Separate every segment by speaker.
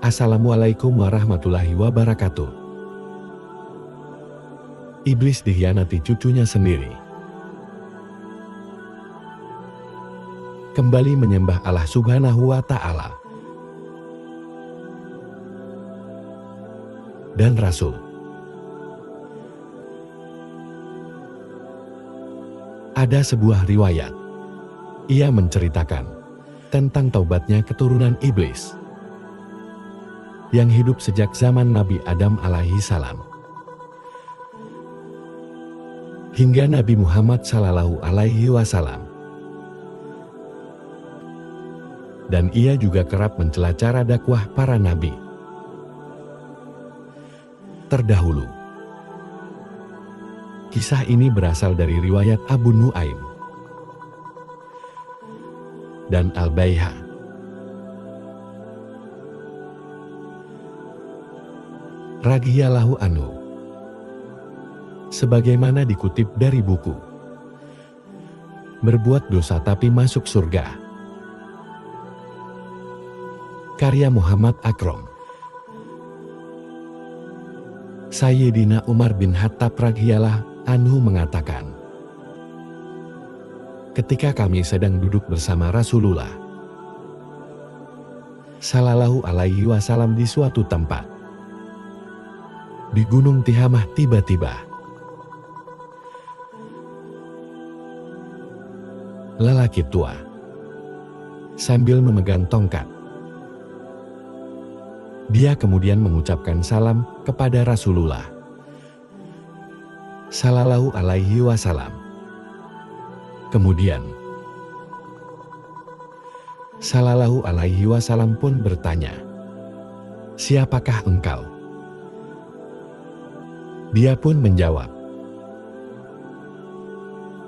Speaker 1: Assalamualaikum warahmatullahi wabarakatuh. Iblis dikhianati cucunya sendiri. Kembali menyembah Allah Subhanahu wa Ta'ala dan Rasul. Ada sebuah riwayat. Ia menceritakan tentang taubatnya keturunan iblis yang hidup sejak zaman Nabi Adam alaihi salam hingga Nabi Muhammad sallallahu alaihi wasallam. Dan ia juga kerap mencela cara dakwah para nabi terdahulu. Kisah ini berasal dari riwayat Abu Nuaim dan Al-Baihah. Radhiyallahu anhu, sebagaimana dikutip dari buku Berbuat Dosa Tapi Masuk Surga, karya Muhammad Akrom. Sayyidina Umar bin Khattab radhiyallahu anhu mengatakan, ketika kami sedang duduk bersama Rasulullah sallallahu alaihi wasallam di suatu tempat di Gunung Tihamah, tiba-tiba lelaki tua sambil memegang tongkat. Dia kemudian mengucapkan salam kepada Rasulullah sallallahu alaihi wasallam. Kemudian sallallahu alaihi wasallam pun bertanya, "Siapakah engkau?" Dia pun menjawab,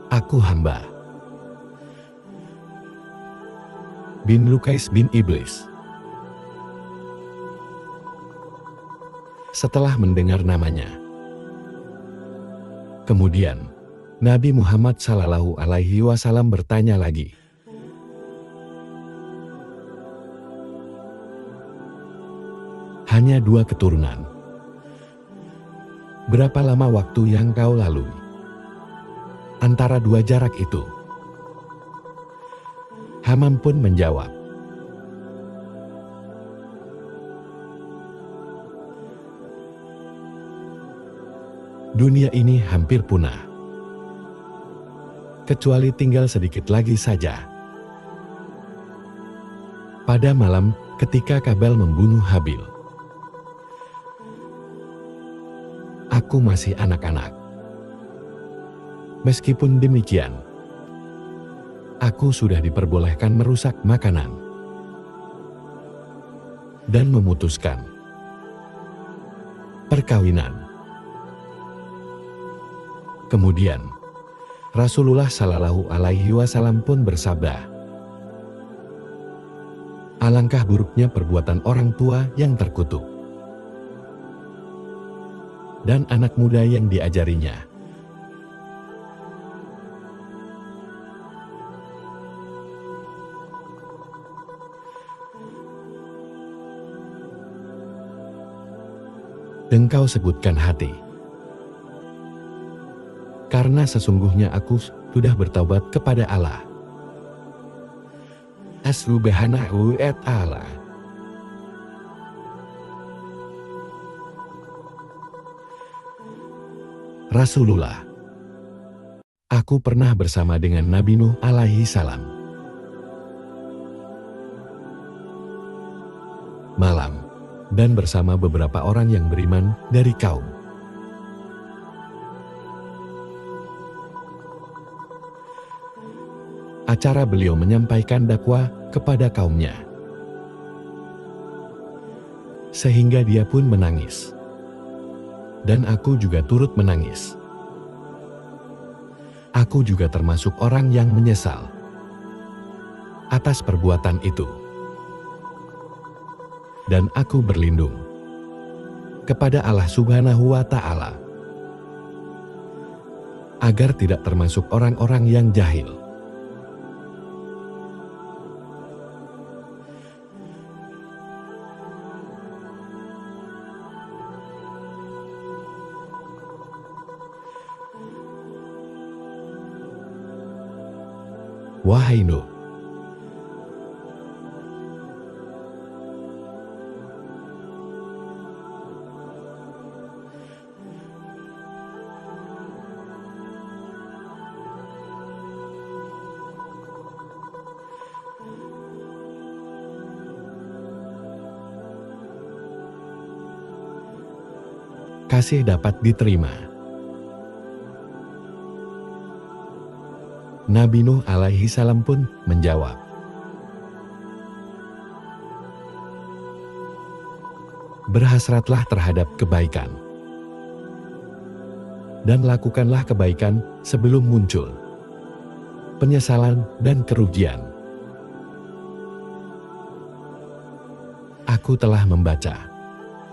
Speaker 1: "Aku hamba bin Lukais bin Iblis." Setelah mendengar namanya, kemudian Nabi Muhammad sallallahu alaihi wasallam bertanya lagi, "Hanya 2 keturunan. Berapa lama waktu yang kau lalui antara 2 jarak itu?" Hamam pun menjawab, "Dunia ini hampir punah, kecuali tinggal sedikit lagi saja." Pada malam ketika Kabil membunuh Habil, aku masih anak-anak. Meskipun demikian, aku sudah diperbolehkan merusak makanan dan memutuskan perkawinan. Kemudian Rasulullah sallallahu alaihi wasallam pun bersabda, "Alangkah buruknya perbuatan orang tua yang terkutuk dan anak muda yang diajarinya." Engkau sebutkan hati, karena sesungguhnya aku sudah bertaubat kepada Allah Subhanahu wa Ta'ala. Rasulullah, aku pernah bersama dengan Nabi Nuh alaihi salam malam dan bersama beberapa orang yang beriman dari kaum. Acara beliau menyampaikan dakwah kepada kaumnya, sehingga dia pun menangis. Dan aku juga turut menangis. Aku juga termasuk orang yang menyesal atas perbuatan itu. Dan aku berlindung kepada Allah Subhanahu wa Ta'ala agar tidak termasuk orang-orang yang jahil. Wahai Nuh, kasih dapat diterima. Nabi Nuh alaihi salam pun menjawab, berhasratlah terhadap kebaikan, dan lakukanlah kebaikan sebelum muncul penyesalan dan kerugian. Aku telah membaca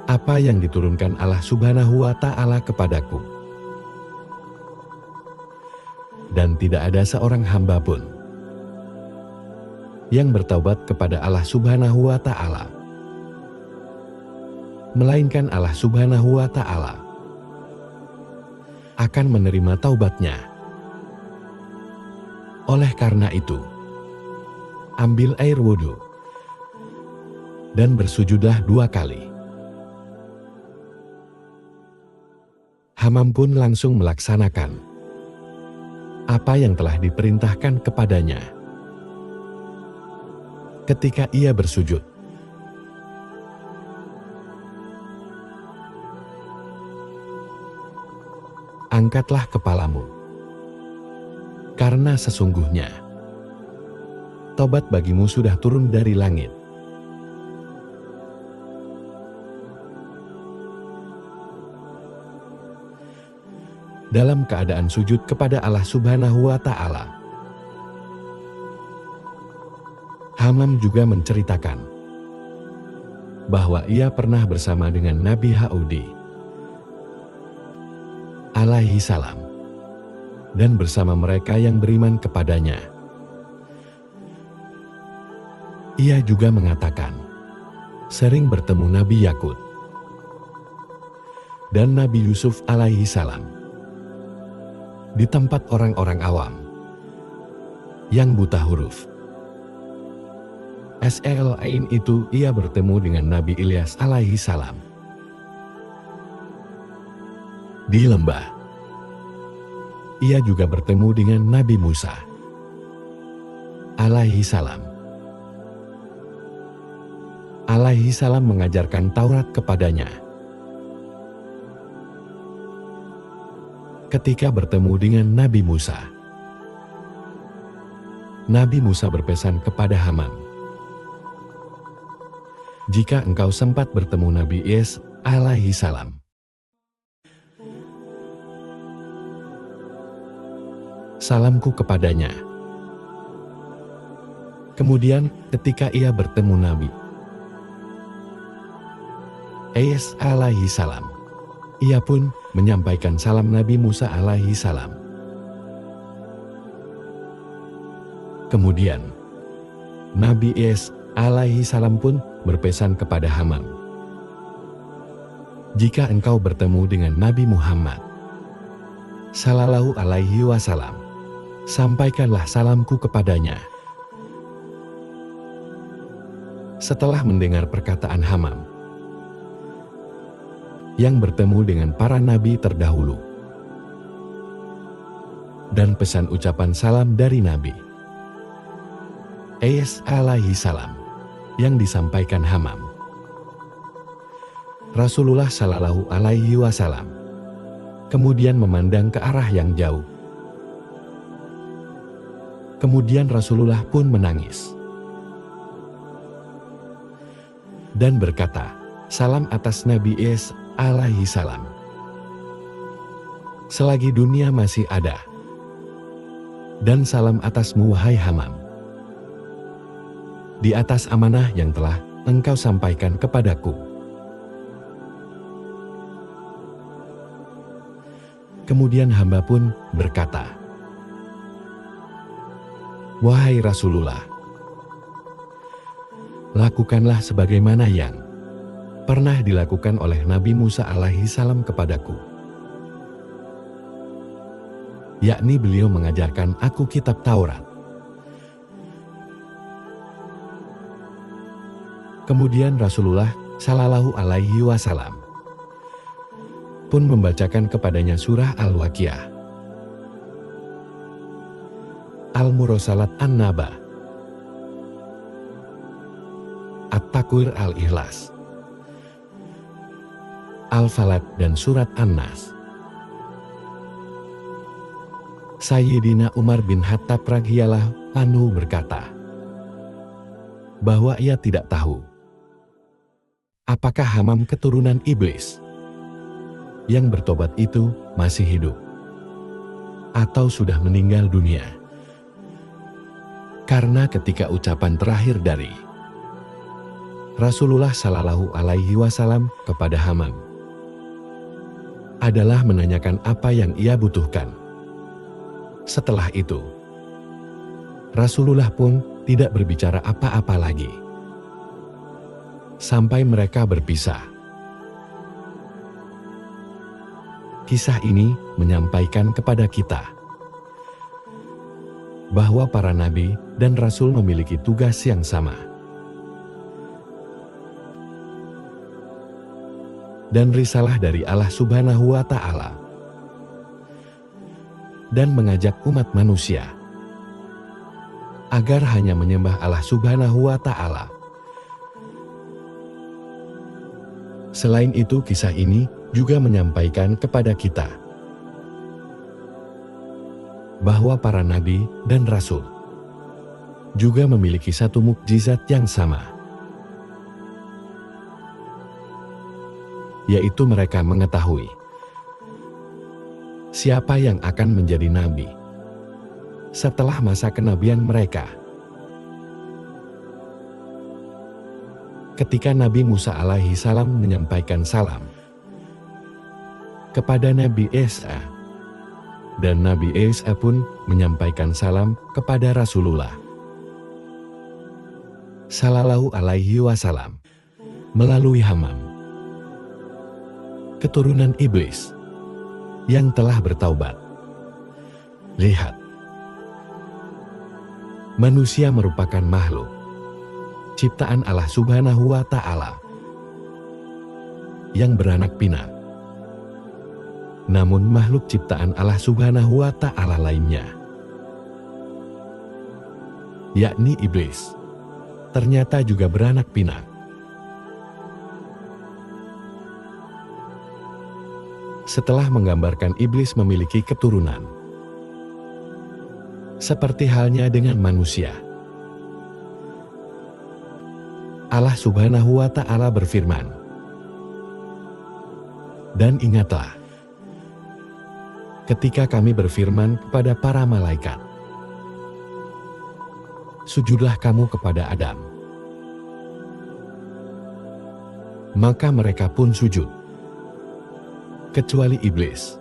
Speaker 1: apa yang diturunkan Allah Subhanahu wa Ta'ala kepadaku, dan tidak ada seorang hamba pun yang bertaubat kepada Allah Subhanahu wa Ta'ala, melainkan Allah Subhanahu wa Ta'ala akan menerima taubatnya. Oleh karena itu, ambil air wudhu dan bersujudlah 2 kali. Hamam pun langsung melaksanakan apa yang telah diperintahkan kepadanya. Ketika ia bersujud, angkatlah kepalamu, karena sesungguhnya tobat bagimu sudah turun dari langit. Dalam keadaan sujud kepada Allah Subhanahu wa Ta'ala, Hamam juga menceritakan bahwa ia pernah bersama dengan Nabi Hudi alaihi salam dan bersama mereka yang beriman kepadanya. Ia juga mengatakan sering bertemu Nabi Yakut dan Nabi Yusuf alaihi salam di tempat orang-orang awam yang buta huruf. Selain itu ia bertemu dengan Nabi Ilyas alaihi salam di lembah. Ia juga bertemu dengan Nabi Musa alaihi salam. Alaihi salam mengajarkan Taurat kepadanya. Ketika bertemu dengan Nabi Musa, Nabi Musa berpesan kepada Hamam, jika engkau sempat bertemu Nabi Ilyas alaihi salam, salamku kepadanya. Kemudian ketika ia bertemu Nabi Ilyas alaihi salam, ia pun menyampaikan salam Nabi Musa alaihi salam. Kemudian Nabi Ilyas alaihi salam pun berpesan kepada Hamam, jika engkau bertemu dengan Nabi Muhammad sallallahu alaihi wasallam, sampaikanlah salamku kepadanya. Setelah mendengar perkataan Hamam yang bertemu dengan para nabi terdahulu dan pesan ucapan salam dari Nabi Ilyas alaihi salam yang disampaikan Hamam, Rasulullah sallallahu alaihi wasallam kemudian memandang ke arah yang jauh. Kemudian Rasulullah pun menangis dan berkata, salam atas Nabi Ilyas alaihi salam selagi dunia masih ada, dan salam atasmu wahai Hamam, di atas amanah yang telah engkau sampaikan kepadaku. Kemudian hamba pun berkata, wahai Rasulullah, lakukanlah sebagaimana yang pernah dilakukan oleh Nabi Musa alaihi salam kepadaku. Yakni beliau mengajarkan aku kitab Taurat Kemudian Rasulullah Shallallahu Alaihi Wasallam pun membacakan kepadanya surah Al-Waqiah, Al-Mursalat An-Naba, At-Takwir Al-Ikhlas, Al-Falaq dan surat An-Nas. Sayyidina Umar bin Khattab radhiyallahu anhu berkata bahwa ia tidak tahu apakah Hamam keturunan iblis yang bertobat itu masih hidup atau sudah meninggal dunia. Karena ketika ucapan terakhir dari Rasulullah Shallallahu Alaihi Wasallam kepada Hamam adalah menanyakan apa yang ia butuhkan. Setelah itu, Rasulullah pun tidak berbicara apa-apa lagi sampai mereka berpisah. Kisah ini menyampaikan kepada kita bahwa para nabi dan rasul memiliki tugas yang sama. Dan risalah dari Allah Subhanahu wa Ta'ala, dan mengajak umat manusia agar hanya menyembah Allah Subhanahu wa Ta'ala. Selain itu, kisah ini juga menyampaikan kepada kita bahwa para nabi dan rasul juga memiliki satu mukjizat yang sama, yaitu mereka mengetahui siapa yang akan menjadi nabi setelah masa kenabian mereka. Ketika Nabi Musa alaihi salam menyampaikan salam kepada Nabi Isa, dan Nabi Isa pun menyampaikan salam kepada Rasulullah Shallallahu Alaihi Wasallam melalui Hamam, keturunan iblis yang telah bertaubat. Lihat, manusia merupakan makhluk ciptaan Allah Subhanahu wa Ta'ala yang beranak pinak. Namun makhluk ciptaan Allah Subhanahu wa Ta'ala lainnya, yakni iblis, ternyata juga beranak pinak. Setelah menggambarkan iblis memiliki keturunan, seperti halnya dengan manusia, Allah Subhanahu wa Ta'ala berfirman, "Dan ingatlah ketika kami berfirman kepada para malaikat, sujudlah kamu kepada Adam. Maka mereka pun sujud, kecuali iblis.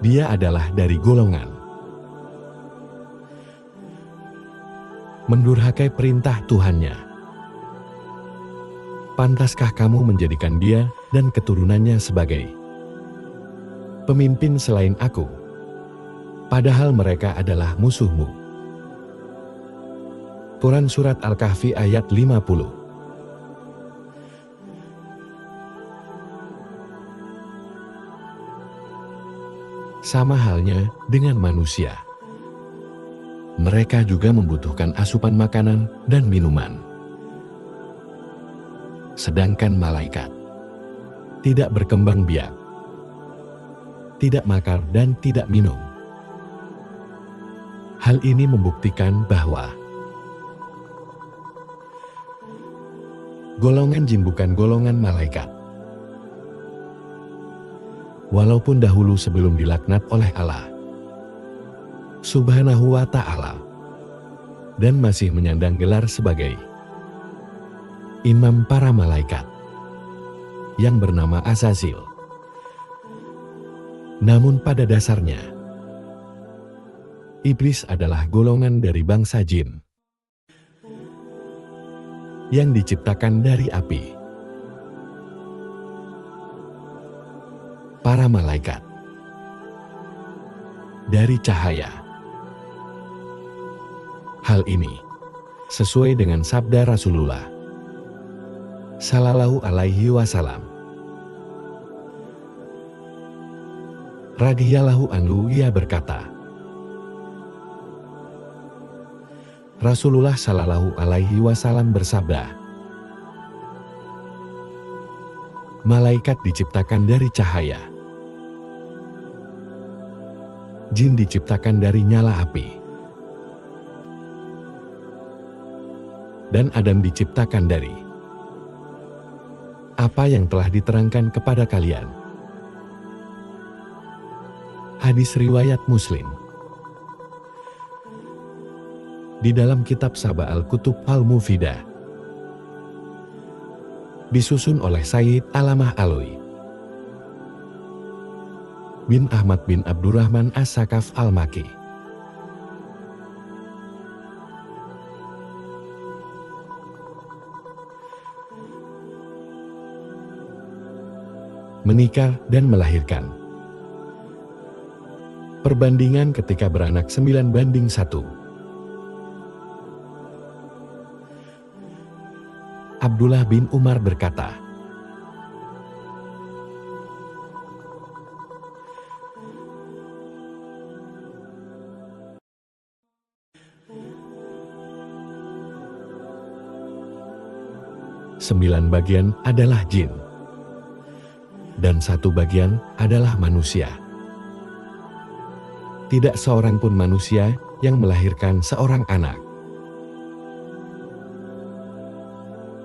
Speaker 1: Dia adalah dari golongan mendurhakai perintah Tuhannya. Pantaskah kamu menjadikan dia dan keturunannya sebagai pemimpin selain aku, padahal mereka adalah musuhmu?" Quran Surat Al-Kahfi ayat 50. Sama halnya dengan manusia, mereka juga membutuhkan asupan makanan dan minuman. Sedangkan malaikat tidak berkembang biak, tidak makar dan tidak minum. Hal ini membuktikan bahwa golongan jin bukan golongan malaikat. Walaupun dahulu sebelum dilaknat oleh Allah Subhanahu wa Ta'ala dan masih menyandang gelar sebagai imam para malaikat yang bernama Azazil. Namun pada dasarnya, iblis adalah golongan dari bangsa jin yang diciptakan dari api. Para malaikat dari cahaya. Hal ini sesuai dengan sabda Rasulullah Sallallahu alaihi wasallam. Radhiyallahu anhu, ia berkata, Rasulullah Sallallahu alaihi wasallam bersabda, malaikat diciptakan dari cahaya, jin diciptakan dari nyala api, dan Adam diciptakan dari apa yang telah diterangkan kepada kalian. Hadis riwayat Muslim. Di dalam kitab Sab'a al-Kutub al-Mufidah, disusun oleh Sayyid Alamah Alwi bin Ahmad bin Abdurrahman As-Sakaf Al-Maki. Menikah dan melahirkan. Perbandingan ketika beranak 9:1. Abdullah bin Umar berkata, "9 bagian adalah jin, dan 1 bagian adalah manusia. Tidak seorang pun manusia yang melahirkan seorang anak,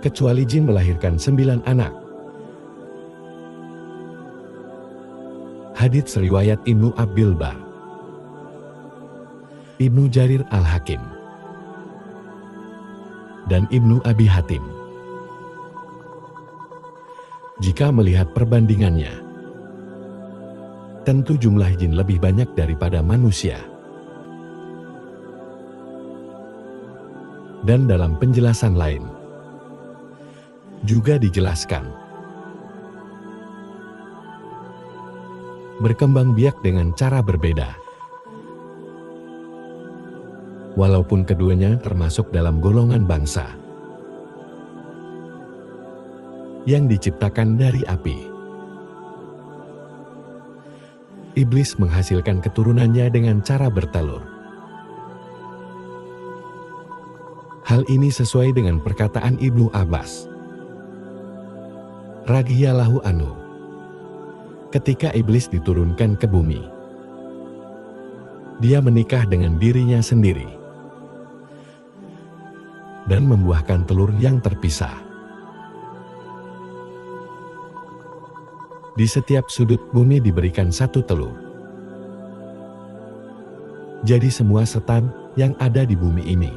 Speaker 1: kecuali jin melahirkan 9 anak." Hadits riwayat Ibnu Abdul Bar, Ibnu Jarir Al-Hakim, dan Ibnu Abi Hatim. Jika melihat perbandingannya, tentu jumlah jin lebih banyak daripada manusia. Dan dalam penjelasan lain, juga dijelaskan, berkembang biak dengan cara berbeda. Walaupun keduanya termasuk dalam golongan bangsa yang diciptakan dari api. Iblis menghasilkan keturunannya dengan cara bertelur. Hal ini sesuai dengan perkataan Ibnu Abbas radhiyallahu anhu ketika iblis diturunkan ke bumi. Dia menikah dengan dirinya sendiri dan membuahkan telur yang terpisah. Di setiap sudut bumi diberikan 1 telur. Jadi semua setan yang ada di bumi ini,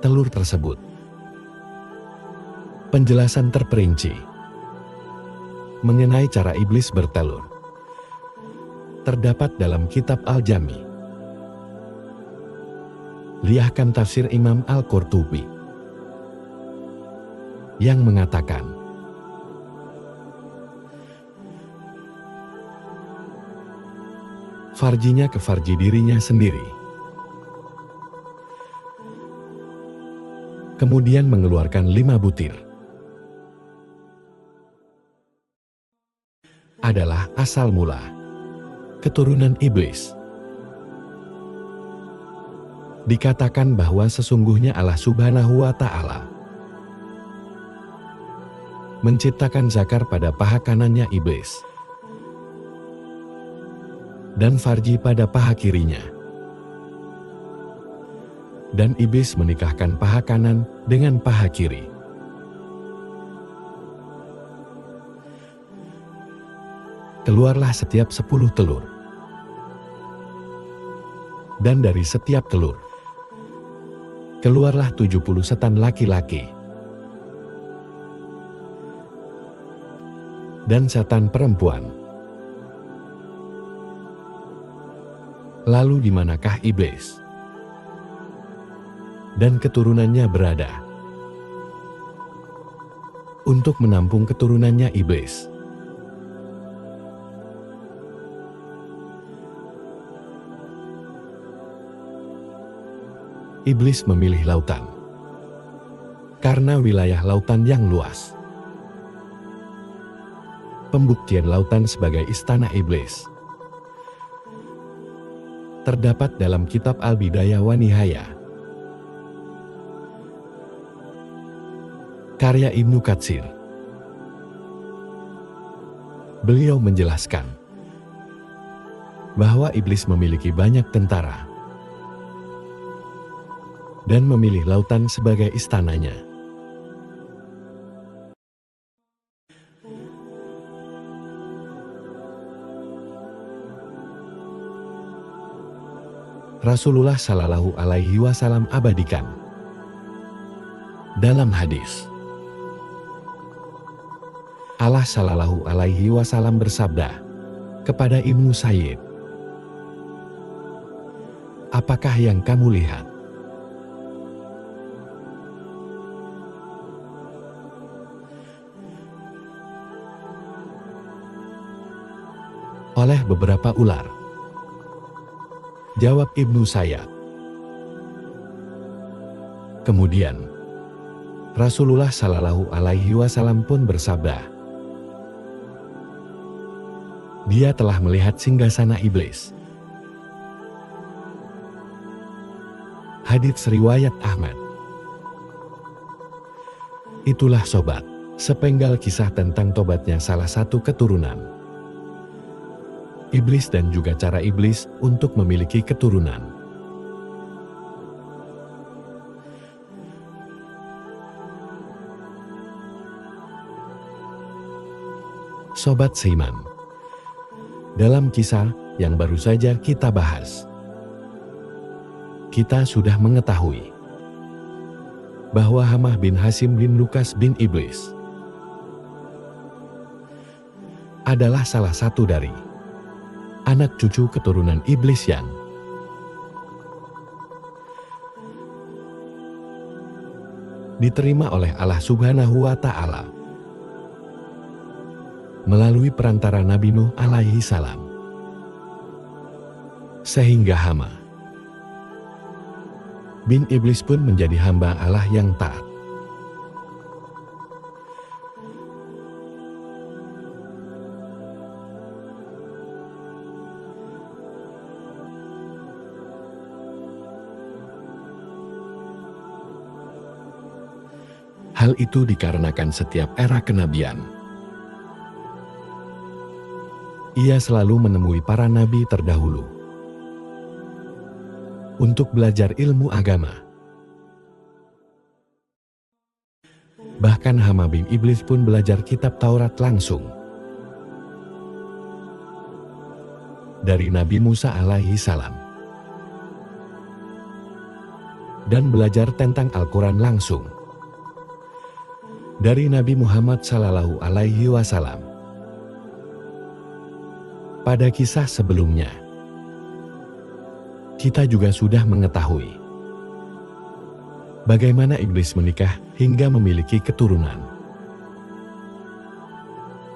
Speaker 1: telur tersebut. Penjelasan terperinci mengenai cara iblis bertelur terdapat dalam kitab Al-Jami. Lihatkan tafsir Imam Al-Qurtubi yang mengatakan, farjinya ke farji dirinya sendiri, kemudian mengeluarkan 5 butir, adalah asal mula keturunan iblis. Dikatakan bahwa sesungguhnya Allah Subhanahu wa Ta'ala menciptakan zakar pada paha kanannya iblis dan farji pada paha kirinya. Dan iblis menikahkan paha kanan dengan paha kiri. Keluarlah setiap 10 telur. Dan dari setiap telur, keluarlah 70 setan laki-laki dan setan perempuan. Lalu di manakah iblis dan keturunannya berada? Untuk menampung keturunannya iblis, Iblis memilih lautan karena wilayah lautan yang luas. Pembuktian lautan sebagai istana iblis terdapat dalam kitab Al-Bidayah wa Nihayah, karya Ibnu Katsir. Beliau menjelaskan bahwa iblis memiliki banyak tentara dan memilih lautan sebagai istananya. Rasulullah Shallallahu Alaihi Wasallam abadikan dalam hadis, Allah Shallallahu Alaihi Wasallam bersabda kepada Ibnu Sayyid, apakah yang kamu lihat? Oleh beberapa ular. Jawab Ibnu Sayyid. Kemudian Rasulullah Shallallahu Alaihi Wasallam pun bersabda, dia telah melihat singgasana iblis. Hadits riwayat Ahmad. Itulah sobat, sepenggal kisah tentang tobatnya salah satu keturunan iblis dan juga cara iblis untuk memiliki keturunan. Sobat Seiman, dalam kisah yang baru saja kita bahas, kita sudah mengetahui bahwa Hamah bin Hasim bin Lukas bin Iblis adalah salah satu dari anak cucu keturunan iblis yang diterima oleh Allah Subhanahu wa Ta'ala melalui perantara Nabi Nuh alaihi salam, sehingga Hamah bin Iblis pun menjadi hamba Allah yang taat. Hal itu dikarenakan setiap era kenabian, ia selalu menemui para nabi terdahulu untuk belajar ilmu agama. Bahkan Hamah bin Iblis pun belajar kitab Taurat langsung dari Nabi Musa alaihi salam dan belajar tentang Al-Quran langsung dari Nabi Muhammad Sallallahu Alaihi Wasallam. Pada kisah sebelumnya, kita juga sudah mengetahui bagaimana iblis menikah hingga memiliki keturunan,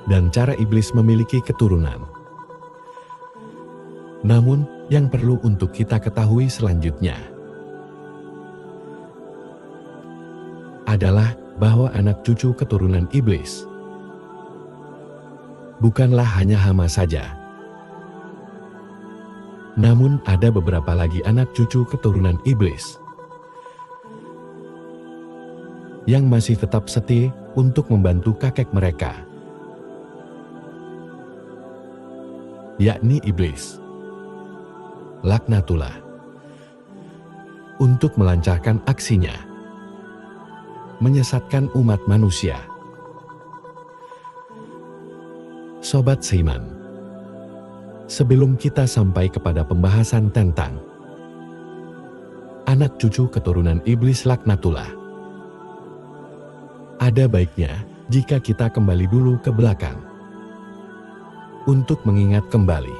Speaker 1: dan cara iblis memiliki keturunan. Namun, yang perlu untuk kita ketahui selanjutnya adalah bahwa anak cucu keturunan iblis bukanlah hanya Hamah saja, namun ada beberapa lagi anak cucu keturunan iblis yang masih tetap setia untuk membantu kakek mereka, yakni iblis laknatullah, untuk melancarkan aksinya menyesatkan umat manusia. Sobat Seiman, sebelum kita sampai kepada pembahasan tentang anak cucu keturunan iblis laknatullah, ada baiknya jika kita kembali dulu ke belakang untuk mengingat kembali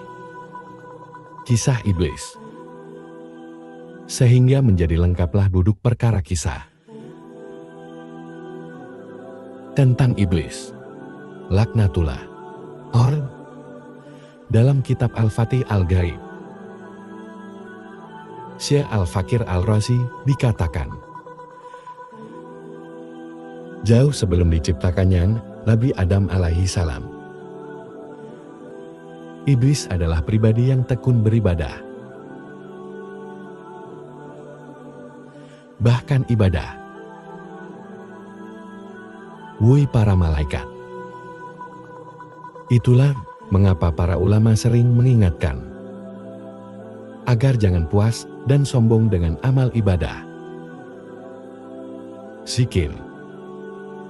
Speaker 1: kisah iblis, sehingga menjadi lengkaplah duduk perkara kisah tentang iblis laknatullah dalam kitab Al-Fatih Al-Ghaib. Syekh Al-Fakir Al-Razi dikatakan, jauh sebelum diciptakannya Nabi Adam alaihi salam, iblis adalah pribadi yang tekun beribadah. Bahkan ibadah. Woi para malaikat. Itulah mengapa para ulama sering mengingatkan agar jangan puas dan sombong dengan amal ibadah, zikir,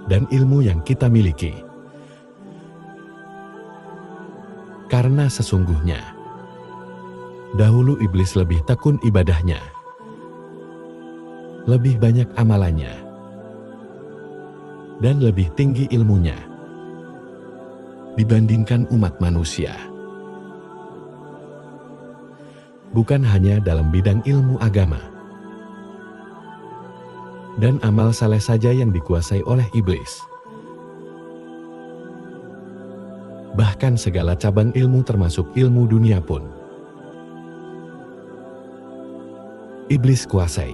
Speaker 1: dan ilmu yang kita miliki. Karena sesungguhnya dahulu iblis lebih tekun ibadahnya, lebih banyak amalannya, dan lebih tinggi ilmunya dibandingkan umat manusia. Bukan hanya dalam bidang ilmu agama dan amal saleh saja yang dikuasai oleh iblis. Bahkan segala cabang ilmu termasuk ilmu dunia pun iblis kuasai.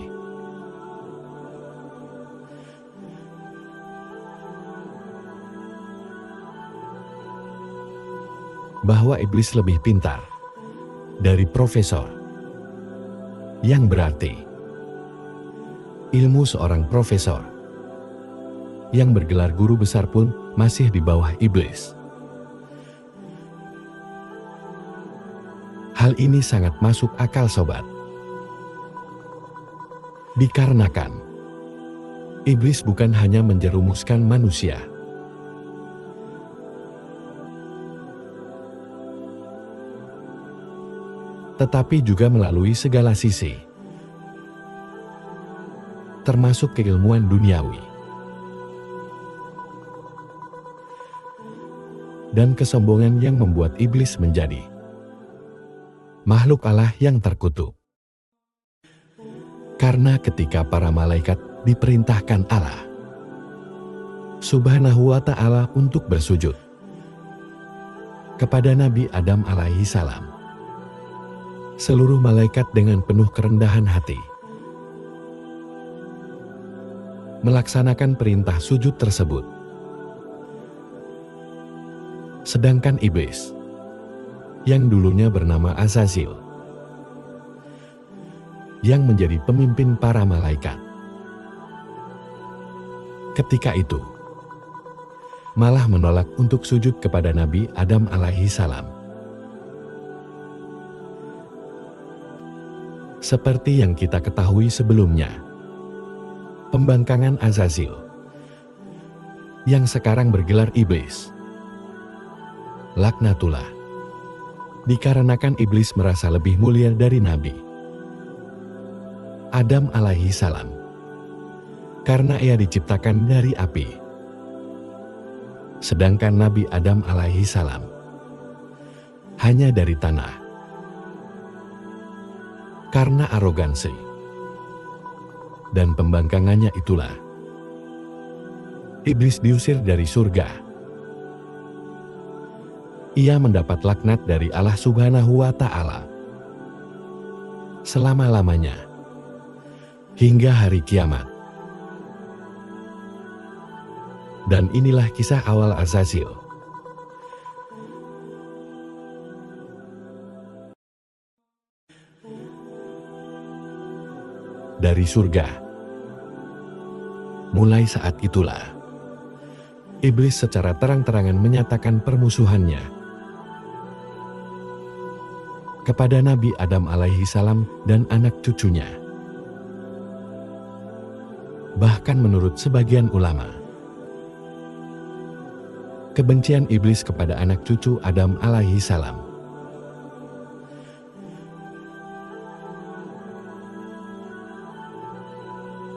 Speaker 1: Bahwa iblis lebih pintar dari profesor, yang berarti ilmu seorang profesor yang bergelar guru besar pun masih di bawah iblis. Hal ini sangat masuk akal sobat. Dikarenakan iblis bukan hanya menjerumuskan manusia, tetapi juga melalui segala sisi, termasuk keilmuan duniawi dan kesombongan yang membuat iblis menjadi makhluk Allah yang terkutuk. Karena ketika para malaikat diperintahkan Allah Subhanahu wa Ta'ala untuk bersujud kepada Nabi Adam alaihi salam, seluruh malaikat dengan penuh kerendahan hati melaksanakan perintah sujud tersebut. Sedangkan iblis, yang dulunya bernama Azazil, yang menjadi pemimpin para malaikat, ketika itu malah menolak untuk sujud kepada Nabi Adam alaihi salam. Seperti yang kita ketahui sebelumnya, pembangkangan Azazil, yang sekarang bergelar iblis, laknatullah, dikarenakan iblis merasa lebih mulia dari Nabi Adam alaihi salam, karena ia diciptakan dari api, sedangkan Nabi Adam alaihi salam hanya dari tanah. Karena arogansi dan pembangkangannya itulah iblis diusir dari surga. Ia mendapat laknat dari Allah Subhanahu wa Ta'ala selama-lamanya hingga hari kiamat. Dan inilah kisah awal Azazil. Dari surga. Mulai saat itulah iblis secara terang-terangan menyatakan permusuhannya kepada Nabi Adam alaihi salam dan anak cucunya. Bahkan menurut sebagian ulama, kebencian iblis kepada anak cucu Adam alaihi salam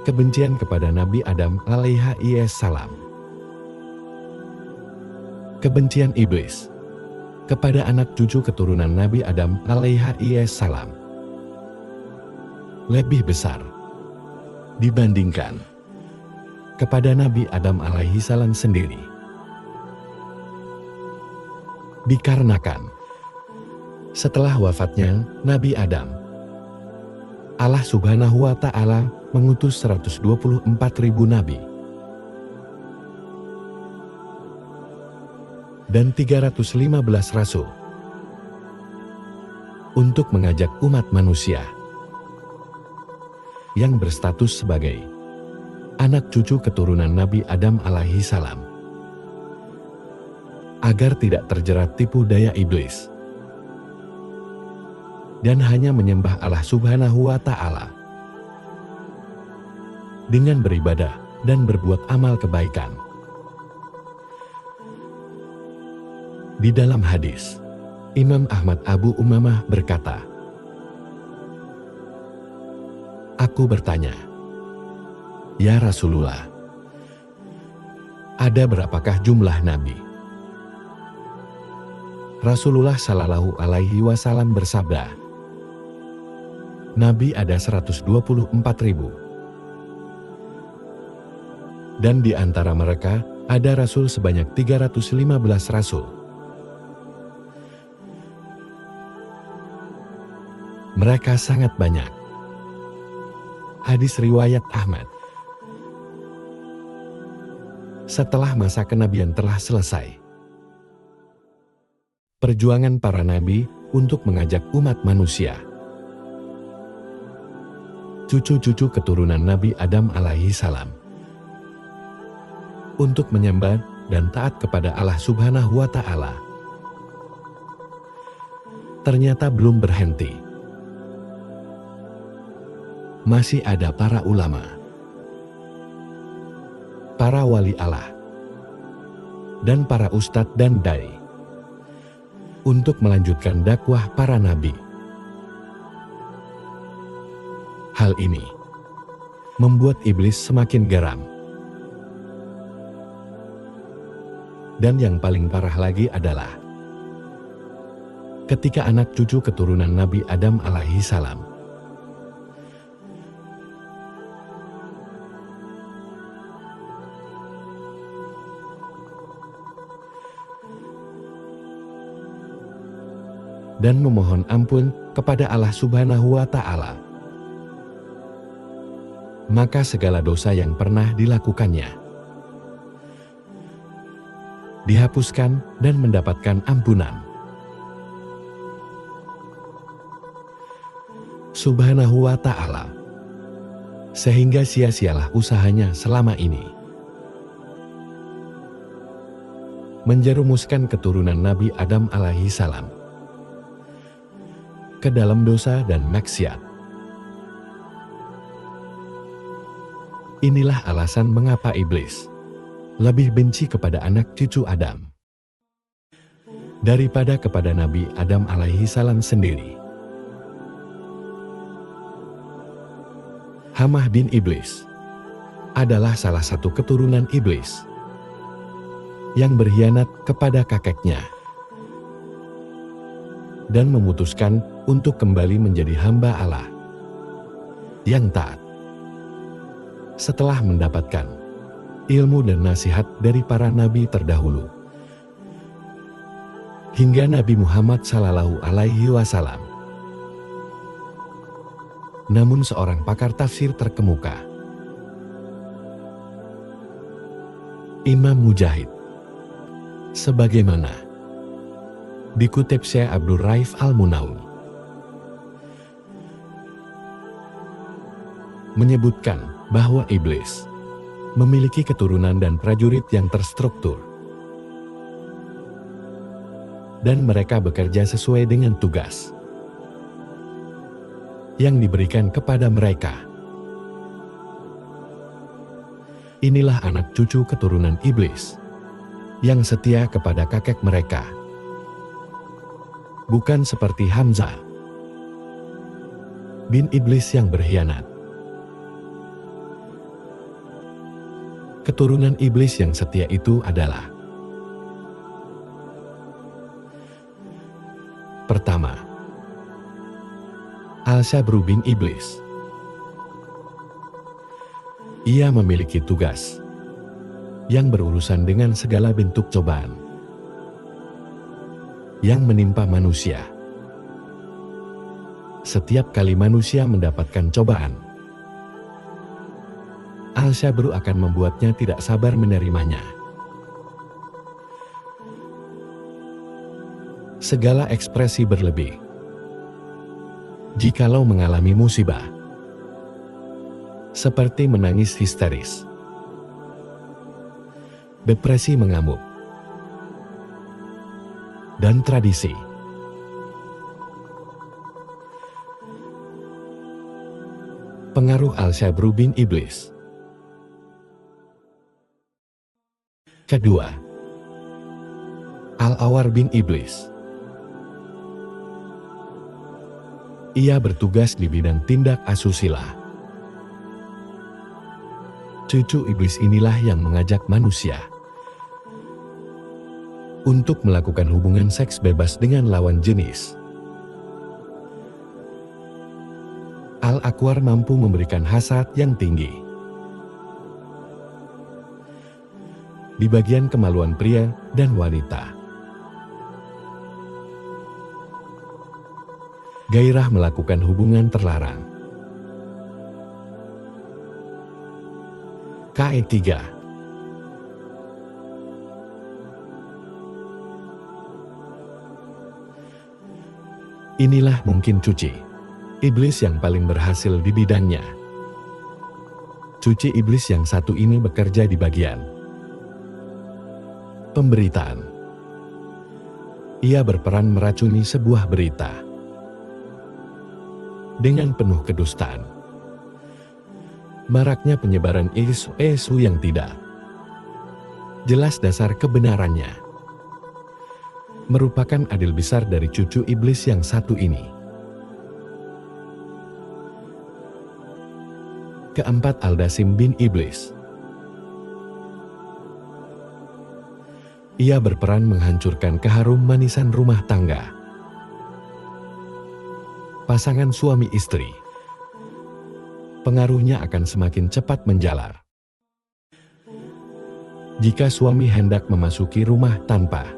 Speaker 1: kebencian kepada Nabi Adam alaihi salam, kebencian iblis kepada anak cucu keturunan Nabi Adam alaihi salam lebih besar dibandingkan kepada Nabi Adam alaihi salam sendiri. Dikarenakan setelah wafatnya Nabi Adam, Allah Subhanahu wa Ta'ala mengutus 124.000 nabi dan 315 rasul untuk mengajak umat manusia yang berstatus sebagai anak cucu keturunan Nabi Adam alaihi salam agar tidak terjerat tipu daya iblis dan hanya menyembah Allah Subhanahu wa Ta'ala dengan beribadah dan berbuat amal kebaikan. Di dalam hadis, Imam Ahmad Abu Umamah berkata, "Aku bertanya, ya Rasulullah, ada berapakah jumlah nabi?" Rasulullah Shallallahu Alaihi Wasallam bersabda, "Nabi ada 124.000. Dan di antara mereka ada rasul sebanyak 315 rasul. Mereka sangat banyak." Hadis riwayat Ahmad. Setelah masa kenabian telah selesai, perjuangan para nabi untuk mengajak umat manusia, cucu-cucu keturunan Nabi Adam alaihi salam, untuk menyembah dan taat kepada Allah Subhanahu wa Ta'ala, ternyata belum berhenti. Masih ada para ulama, para wali Allah, dan para ustadz dan dai untuk melanjutkan dakwah para nabi. Hal ini membuat iblis semakin geram. Dan yang paling parah lagi adalah ketika anak cucu keturunan Nabi Adam alaihi salam dan memohon ampun kepada Allah Subhanahu wa Ta'ala, maka segala dosa yang pernah dilakukannya dihapuskan dan mendapatkan ampunan. Subhanahu wa Ta'ala, sehingga sia-sialah usahanya selama ini menjerumuskan keturunan Nabi Adam alaihi salam ke dalam dosa dan maksiat. Inilah alasan mengapa iblis lebih benci kepada anak cucu Adam daripada kepada Nabi Adam alaihi salam sendiri. Hamah bin Iblis adalah salah satu keturunan iblis yang berkhianat kepada kakeknya dan memutuskan untuk kembali menjadi hamba Allah yang taat setelah mendapatkan ilmu dan nasihat dari para nabi terdahulu hingga Nabi Muhammad Sallallahu Alaihi Wasallam. Namun seorang pakar tafsir terkemuka, Imam Mujahid, sebagaimana dikutip Syekh Abdul Raif Al-Munawi, menyebutkan bahwa iblis memiliki keturunan dan prajurit yang terstruktur, dan mereka bekerja sesuai dengan tugas yang diberikan kepada mereka. Inilah anak cucu keturunan iblis yang setia kepada kakek mereka, bukan seperti Hamzah bin Iblis yang berkhianat. Keturunan iblis yang setia itu adalah: pertama, Al-Sabru bin Iblis. Ia memiliki tugas yang berurusan dengan segala bentuk cobaan yang menimpa manusia Setiap kali manusia mendapatkan cobaan, Al-Sabru akan membuatnya tidak sabar menerimanya. Segala ekspresi berlebih. Jikalau mengalami musibah, seperti menangis histeris, depresi mengamuk, dan tradisi. Pengaruh Al-Sabru bin Iblis. Kedua, Al-Awar bin Iblis. Ia bertugas di bidang tindak asusila. Cucu iblis inilah yang mengajak manusia untuk melakukan hubungan seks bebas dengan lawan jenis. Al-Akwar mampu memberikan hasrat yang tinggi di bagian kemaluan pria dan wanita. Gairah melakukan hubungan terlarang. Ketiga, inilah mungkin cuci iblis yang paling berhasil di bidangnya. Cuci iblis yang satu ini bekerja di bagian pemberitaan. Ia berperan meracuni sebuah berita dengan penuh kedustaan. Maraknya penyebaran isu yang tidak jelas dasar kebenarannya merupakan adil besar dari cucu iblis yang satu ini. Keempat, Al-Dasim bin Iblis. Ia berperan menghancurkan keharum manisan rumah tangga pasangan suami istri. Pengaruhnya akan semakin cepat menjalar jika suami hendak memasuki rumah tanpa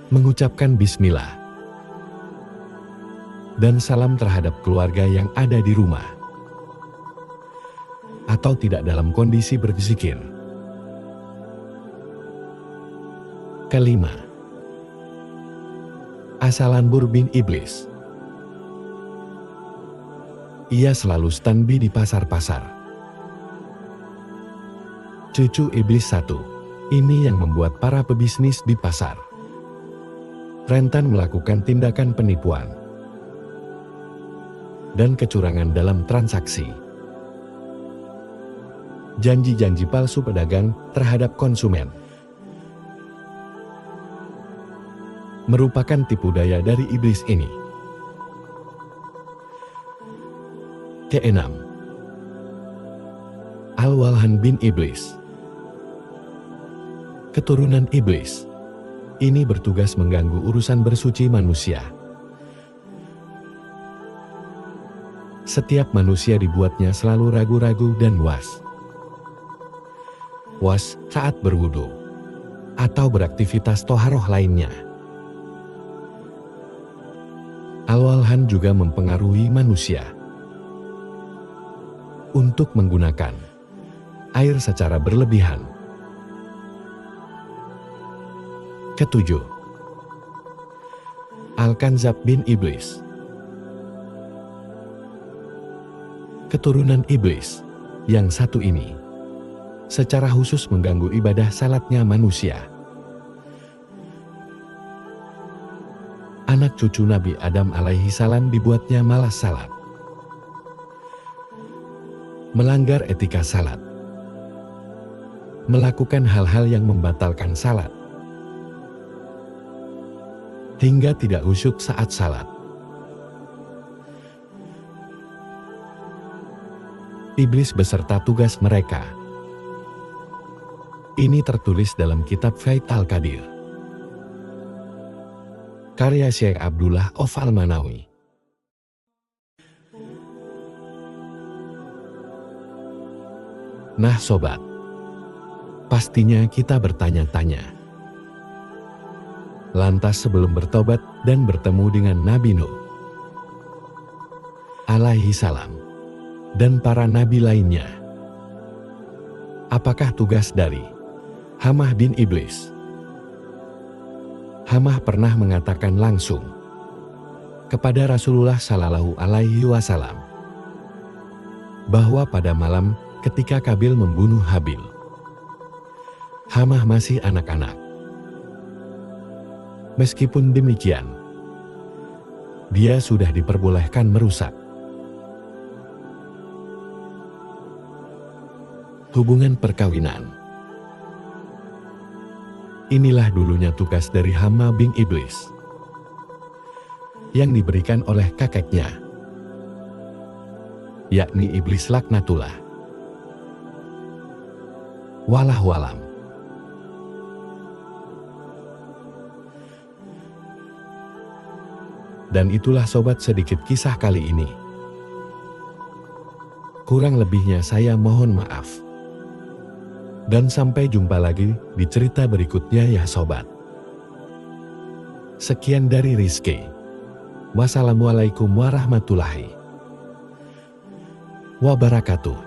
Speaker 1: mengucapkan bismillah dan salam terhadap keluarga yang ada di rumah, atau tidak dalam kondisi berzikir. Kelima, As-Salanbur bin Iblis. Ia selalu standby di pasar-pasar. Cucu iblis satu ini yang membuat para pebisnis di pasar rentan melakukan tindakan penipuan dan kecurangan dalam transaksi. Janji-janji palsu pedagang terhadap konsumen merupakan tipu daya dari iblis ini. Keenam, Al-Walhan bin Iblis. Keturunan iblis ini bertugas mengganggu urusan bersuci manusia. Setiap manusia dibuatnya selalu ragu-ragu dan was saat berwudu atau beraktivitas toharoh lainnya. Al-Walhan juga mempengaruhi manusia untuk menggunakan air secara berlebihan. Ketujuh, Al-Kanzab bin Iblis. Keturunan iblis yang satu ini secara khusus mengganggu ibadah salatnya manusia. Anak cucu Nabi Adam alaihi salam dibuatnya malas salat, melanggar etika salat, melakukan hal-hal yang membatalkan salat, hingga tidak khusyuk saat salat. Iblis beserta tugas mereka ini tertulis dalam kitab Faid Al-Qadir, karya Syekh Abdullah of Al-Manawi. Nah sobat, pastinya kita bertanya-tanya, Lantas sebelum bertobat dan bertemu dengan Nabi Nuh alaihi salam dan para nabi lainnya, apakah tugas dari Hamah bin Iblis? Hamah pernah mengatakan langsung kepada Rasulullah Shallallahu Alaihi Wasallam bahwa pada malam ketika Kabil membunuh Habil, Hamah masih anak-anak. Meskipun demikian, dia sudah diperbolehkan merusak hubungan perkawinan. Inilah dulunya tugas dari Hamah bin Iblis yang diberikan oleh kakeknya, yakni Iblis laknatullah. Wallahu alam. Dan itulah sobat sedikit kisah kali ini. Kurang lebihnya saya mohon maaf. Dan sampai jumpa lagi di cerita berikutnya ya sobat. Sekian dari Rizky. Wassalamualaikum warahmatullahi wabarakatuh.